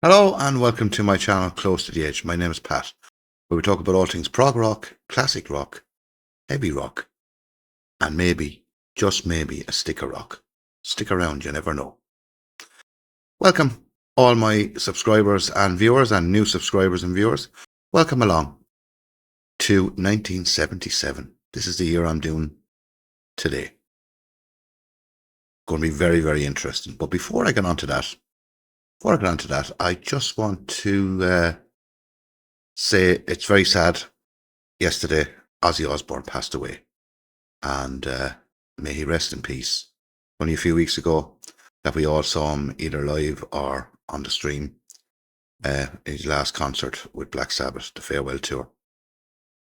Hello and welcome to my channel Close to the Edge. My name is Pat, where we talk about all things prog rock, classic rock, heavy rock, and maybe, just maybe, a stick of rock. Stick around, you never know. Welcome all my subscribers and viewers and new subscribers and viewers. Welcome along to 1977. This is the year I'm doing today. Going to be very, very interesting. But before I get on to that, I just want to say it's very sad. Yesterday, Ozzy Osbourne passed away, and may he rest in peace. Only a few weeks ago that we all saw him either live or on the stream. His last concert with Black Sabbath, the farewell tour.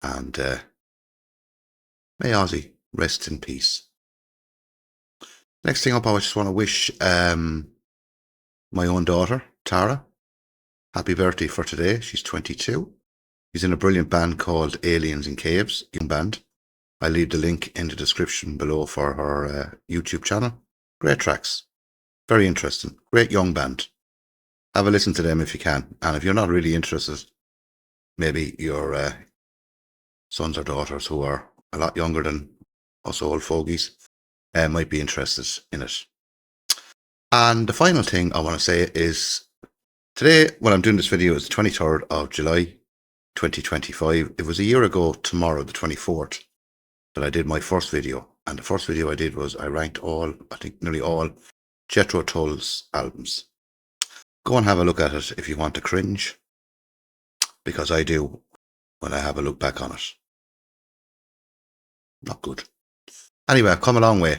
And may Ozzy rest in peace. Next thing up, I just want to wish my own daughter, Tara, happy birthday for today. She's 22. She's in a brilliant band called Aliens in Caves, young band. I'll leave the link in the description below for her YouTube channel. Great tracks. Very interesting. Great young band. Have a listen to them if you can. And if you're not really interested, maybe your sons or daughters who are a lot younger than us old fogies might be interested in it. And the final thing I want to say is today, when I'm doing this video, is the 23rd of July, 2025. It was a year ago tomorrow, the 24th, that I did my first video. And the first video I did was I ranked nearly all Jethro Tull's albums. Go and have a look at it if you want to cringe, because I do when I have a look back on it. Not good. Anyway, I've come a long way.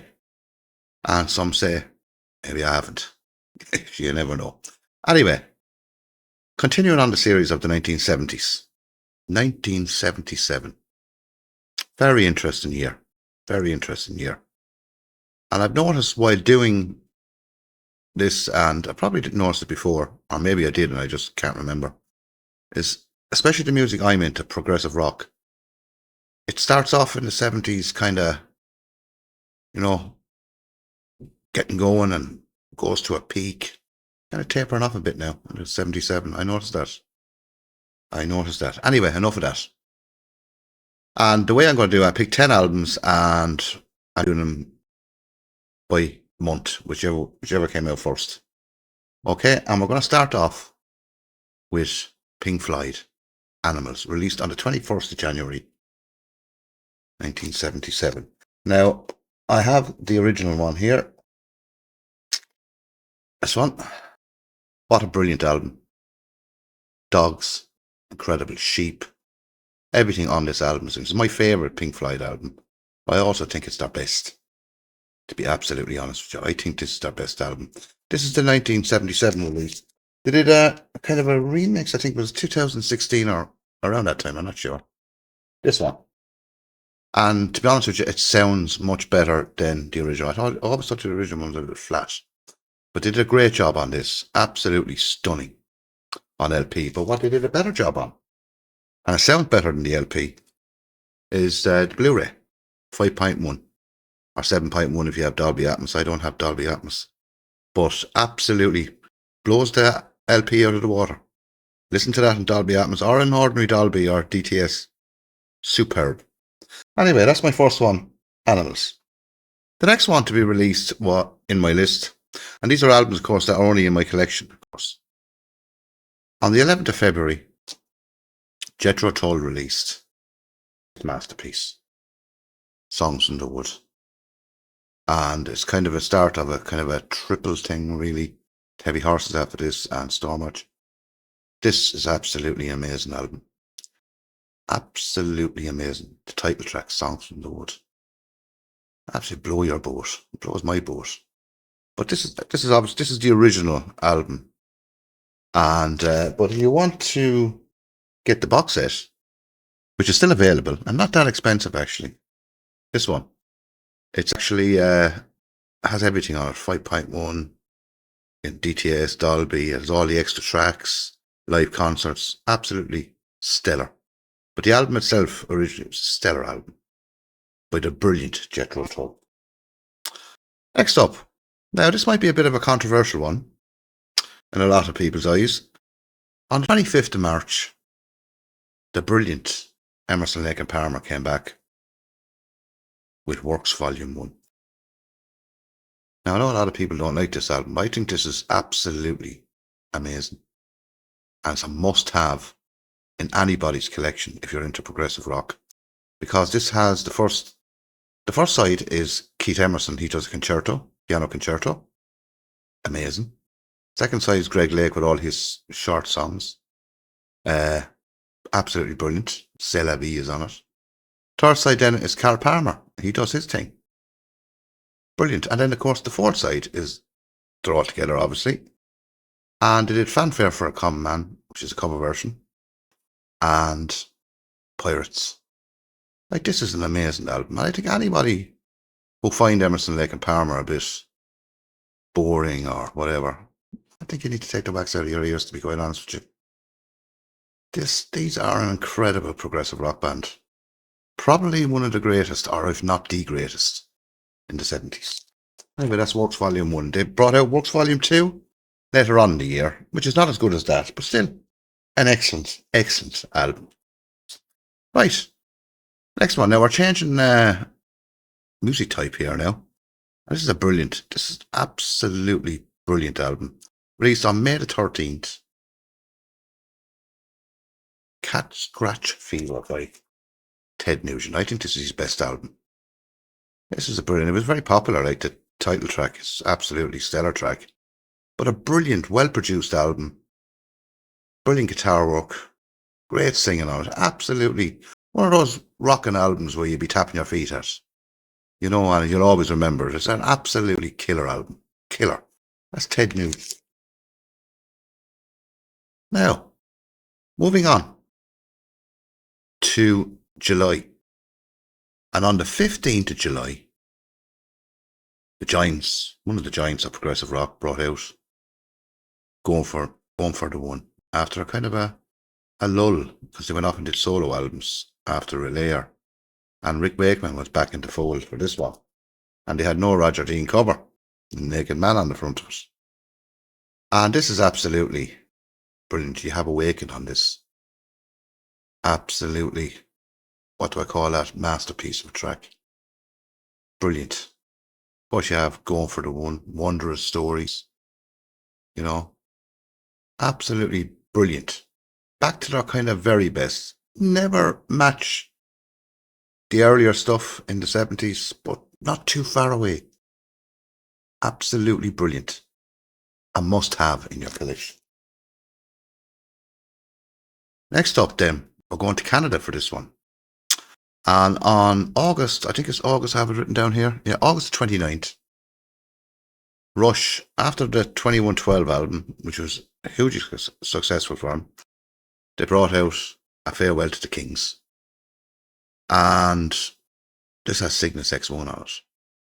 And some say, maybe I haven't. You never know. Anyway, continuing on the series of the 1970s. 1977. Very interesting year. Very interesting year. And I've noticed while doing this, and I probably didn't notice it before, or maybe I did and I just can't remember, is especially the music I'm into, progressive rock. It starts off in the 70s kind of, getting going and goes to a peak. Kind of tapering off a bit now. It's 77. I noticed that. Anyway, enough of that. And the way I'm going to do it, I pick 10 albums and I'm doing them by month, whichever came out first. Okay, and we're going to start off with Pink Floyd, Animals, released on the 21st of January, 1977. Now, I have the original one here. This one. What a brilliant album. Dogs, incredible. Sheep. Everything on this album is my favourite Pink Floyd album. I also think it's their best. To be absolutely honest with you, I think this is their best album. This is the 1977 release. They did a kind of a remix, I think it was 2016 or around that time, I'm not sure. This one. And to be honest with you, it sounds much better than the original. I always thought the original one was a little bit flat. But they did a great job on this. Absolutely stunning on LP. But what they did a better job on, and it sounds better than the LP, is the Blu-ray 5.1 or 7.1 if you have Dolby Atmos. I don't have Dolby Atmos. But absolutely blows the LP out of the water. Listen to that in Dolby Atmos or in ordinary Dolby or DTS. Superb. Anyway, that's my first one, Animals. The next one to be released in my list, and these are albums, of course, that are only in my collection, of course. On the 11th of February, Jethro Tull released his masterpiece, Songs from the Wood. And it's kind of a start of a kind of a triple thing, really. Heavy Horses after this and Stormwatch. This is absolutely an amazing album. Absolutely amazing. The title track, Songs from the Wood. Absolutely blow your boat. It blows my boat. But this is the original album. And but if you want to get the box set, which is still available and not that expensive actually, this one, it's actually has everything on it. 5.1 in DTS, Dolby. It has all the extra tracks, live concerts. Absolutely stellar. But the album itself originally was a stellar album by the brilliant Jethro Tull. Next up. Now, this might be a bit of a controversial one in a lot of people's eyes, On the 25th of March, the brilliant Emerson, Lake and Palmer came back with Works Volume 1. Now, I know a lot of people don't like this album. I think this is absolutely amazing. And it's a must-have in anybody's collection if you're into progressive rock. Because this has the first side is Keith Emerson. He does a concerto, piano concerto. Amazing. Second side is Greg Lake with all his short songs. Absolutely brilliant. C'est la vie is on it. Third side then is Carl Palmer. He does his thing. Brilliant. And then, of course, the fourth side is they're all together, obviously. And they did Fanfare for a Common Man, which is a cover version. And Pirates. Like, this is an amazing album. And I think anybody who find Emerson, Lake and Palmer a bit boring or whatever, I think you need to take the wax out of your ears, to be quite honest with you. These are an incredible progressive rock band. Probably one of the greatest, or if not the greatest, in the 70s. Anyway, that's Works Volume 1. They brought out Works Volume 2 later on in the year, which is not as good as that, but still an excellent, excellent album. Right. Next one. Now we're changing music type here now. This is absolutely brilliant album. Released on May the 13th. Cat Scratch Fever by Ted Nugent. I think this is his best album. This is a brilliant. It was very popular. Like, the title track is absolutely stellar track. But a brilliant, well-produced album. Brilliant guitar work. Great singing on it. Absolutely one of those rocking albums where you'd be tapping your feet at. You know, and you'll always remember it. It's an absolutely killer album. Killer. That's Ted Nugent. Now, moving on to July. And on the 15th of July, the Giants, one of the giants of progressive rock, brought out Going for the One after a kind of a lull, because they went off and did solo albums after Relayer. And Rick Wakeman was back in the fold for this one. And they had no Roger Dean cover, Naked Man on the front of it. And this is absolutely brilliant. You have Awakened on this. Absolutely, what do I call that? Masterpiece of a track. Brilliant. But you have Going for the One, Wondrous Stories. You know, absolutely brilliant. Back to their kind of very best. Never match the earlier stuff in the 70s, but not too far away. Absolutely brilliant. A must-have in your collection. Next up then, we're going to Canada for this one. And on August, I think it's August, I have it written down here. Yeah, August 29th. Rush, after the 2112 album, which was hugely successful for them, they brought out A Farewell to the Kings. And this has Cygnus X1 on it.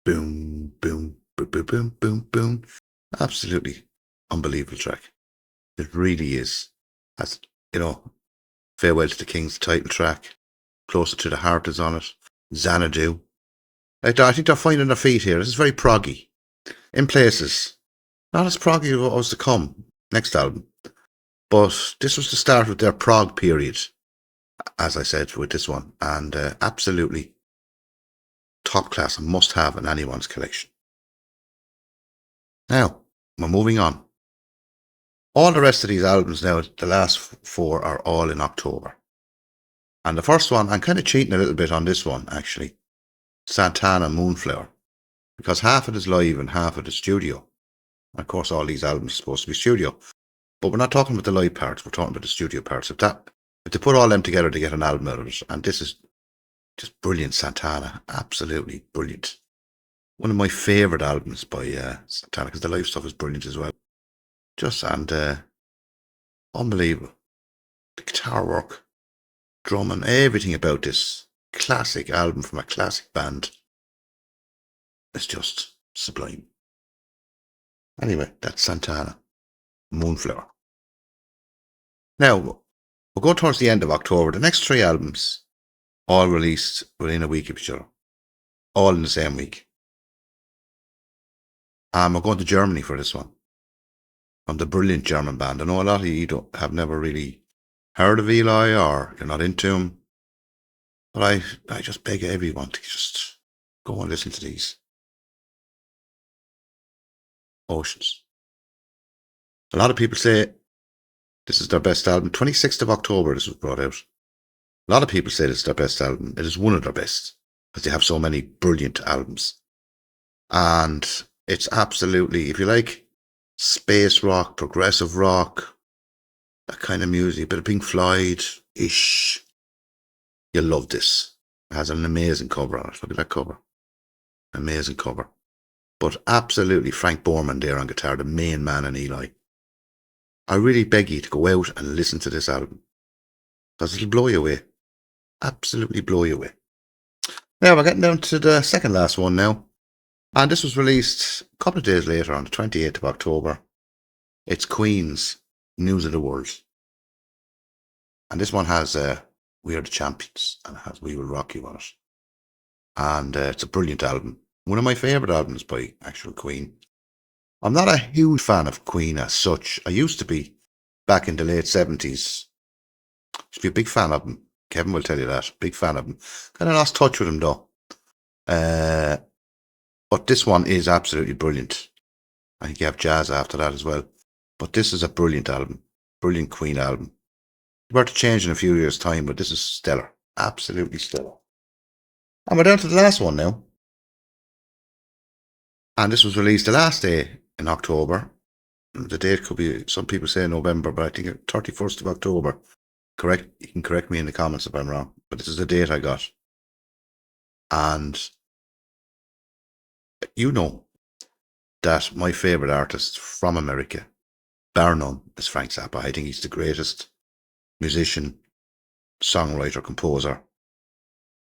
Boom, boom, boom, boom, boom, boom, boom. Absolutely unbelievable track. It really is. Has, you know, Farewell to the Kings title track. Closer to the Heart is on it. Xanadu. I think they're finding their feet here. This is very proggy. In places. Not as proggy as what was to come. Next album. But this was the start of their prog period, as I said with this one. And absolutely top class and must have in anyone's collection. Now, we're moving on. All the rest of these albums now, the last four, are all in October. And the first one, I'm kind of cheating a little bit on this one, actually. Santana Moonflower. Because half of it is live and half of it is studio. And of course, all these albums are supposed to be studio. But we're not talking about the live parts, we're talking about the studio parts. If they put all them together to get an album out of it, and this is just brilliant, Santana. Absolutely brilliant. One of my favourite albums by Santana, because the live stuff is brilliant as well. Unbelievable. The guitar work, drumming, everything about this classic album from a classic band. It's just sublime. Anyway, that's Santana, Moonflower. Now, we'll go towards the end of October. The next three albums, all released within a week of each other. All in the same week. We're going to Germany for this one. from the brilliant German band. I know a lot of you have never really heard of Eli or you're not into him, but I just beg everyone to just go and listen to these. Oceans. A lot of people say this is their best album. 26th of October this was brought out. A lot of people say this is their best album. It is one of their best because they have so many brilliant albums. And it's absolutely, if you like space rock, progressive rock, that kind of music, a bit of Pink Floyd-ish, you'll love this. It has an amazing cover on it. Look at that cover. Amazing cover. But absolutely Frank Borman there on guitar, the main man in Eli. I really beg you to go out and listen to this album because it'll blow you away. Absolutely blow you away. Now we're getting down to the second last one now. And this was released a couple of days later on the 28th of October. It's Queen's News of the World. And this one has We Are the Champions and it has We Will Rock You on it. And it's a brilliant album. One of my favourite albums by actual Queen. I'm not a huge fan of Queen as such. I used to be back in the late 70s. Used to be a big fan of them. Kevin will tell you that. Big fan of them. Kind of lost touch with them though. But this one is absolutely brilliant. I think you have jazz after that as well. But this is a brilliant album. Brilliant Queen album. We're to change in a few years' time, but this is stellar. Absolutely stellar. And we're down to the last one now. And this was released the last day in October. The date could be, some people say November, but I think 31st of October. Correct? You can correct me in the comments if I'm wrong. But this is the date I got. And you know that my favourite artist from America, bar none, is Frank Zappa. I think he's the greatest musician, songwriter, composer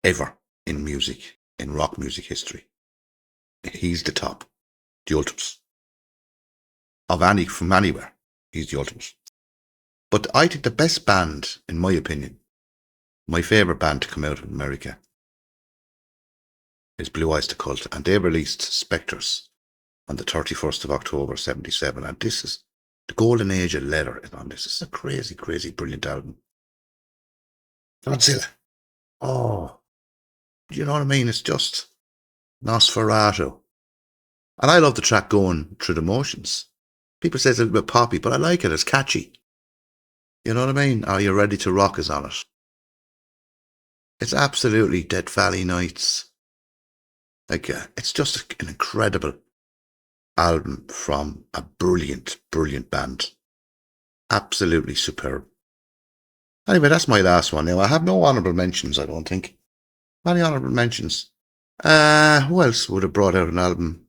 ever in music, in rock music history. He's the top, the ultimate. From anywhere, he's the ultimate. But I think the best band, in my opinion, my favourite band to come out of America is Blue Oyster Cult. And they released Spectres on the 31st of October, 77. And this is the golden age of leather is on this. It's a crazy, crazy, brilliant album. Godzilla. Oh, you know what I mean? It's just Nosferatu. And I love the track Going Through the Motions. People say it's a little bit poppy, but I like it. It's catchy. You know what I mean? Are You Ready to Rock is on it. It's absolutely Dead Valley Nights. Like, it's just an incredible album from a brilliant, brilliant band. Absolutely superb. Anyway, that's my last one now. I have no honourable mentions, I don't think. Any honourable mentions? Who else would have brought out an album?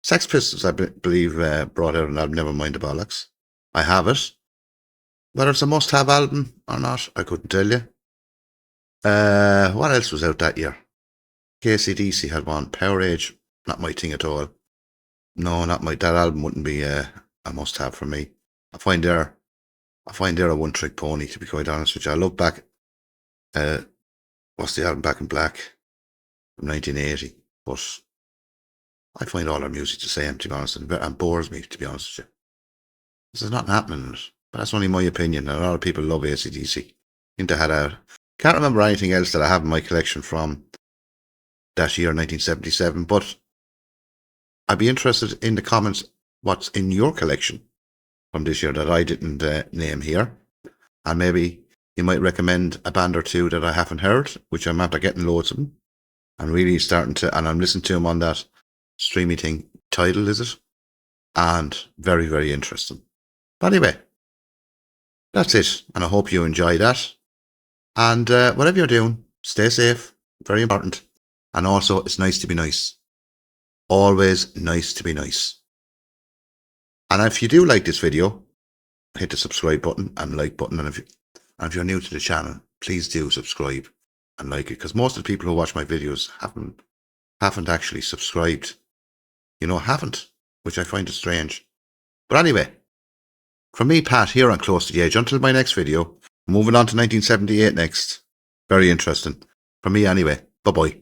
Sex Pistols, I believe, brought out an album, Never Mind the Bollocks. I have it. Whether it's a must-have album or not, I couldn't tell you. What else was out that year? AC/DC had one. Powerage, not my thing at all. No, that album wouldn't be a must-have for me. I find they're a one-trick pony, to be quite honest with you. I look back, what's the album Back in Black from 1980, but I find all their music the same, to be honest, and bores me, to be honest with you. There's nothing happening in it, but that's only my opinion. A lot of people love AC/DC. Can't remember anything else that I have in my collection from that year, 1977, but I'd be interested in the comments what's in your collection from this year that I didn't name here. And maybe you might recommend a band or two that I haven't heard, which I'm after getting loads of them. And really and I'm listening to them on that streamy thing. Tidal, is it? And very, very interesting. But anyway, that's it. And I hope you enjoy that. And whatever you're doing, stay safe. Very important. And also, it's nice to be nice. Always nice to be nice. And if you do like this video, hit the subscribe button and like button. And if you're new to the channel, please do subscribe and like it. Because most of the people who watch my videos haven't actually subscribed. Haven't. Which I find it strange. But anyway, from me, Pat, here on Close to the Edge. Until my next video, moving on to 1978 next. Very interesting. From me anyway. Bye-bye.